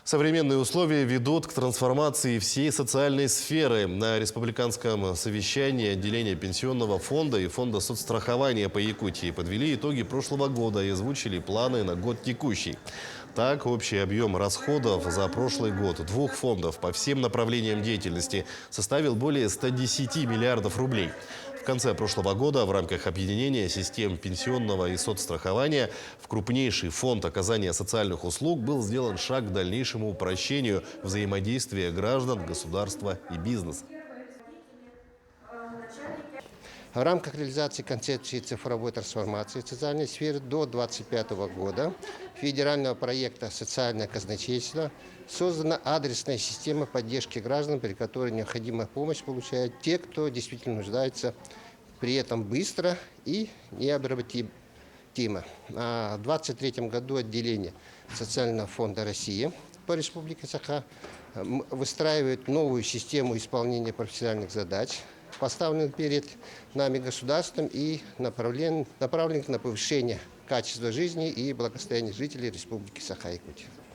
Современные условия ведут к трансформации всей социальной сферы. На республиканском совещании отделения Пенсионного фонда и Фонда соцстрахования по Якутии подвели итоги прошлого года и озвучили планы на год текущий. Так, общий объем расходов за прошлый год двух фондов по всем направлениям деятельности составил более 110 миллиардов рублей. В конце прошлого года в рамках объединения систем пенсионного и соцстрахования в крупнейший фонд оказания социальных услуг был сделан шаг к дальнейшему упрощению взаимодействия граждан, государства и бизнеса. В рамках реализации концепции цифровой трансформации социальной сферы до 2025 года федерального проекта «Социальное казначейство» создана адресная система поддержки граждан, при которой необходимая помощь получают те, кто действительно нуждается, при этом быстро и необратимо. В 2023 году отделение Социального фонда России по Республике Саха выстраивает новую систему исполнения профессиональных задач, поставленных перед нами государством и направленных на повышение качества жизни и благосостояния жителей Республики Саха-Якутия.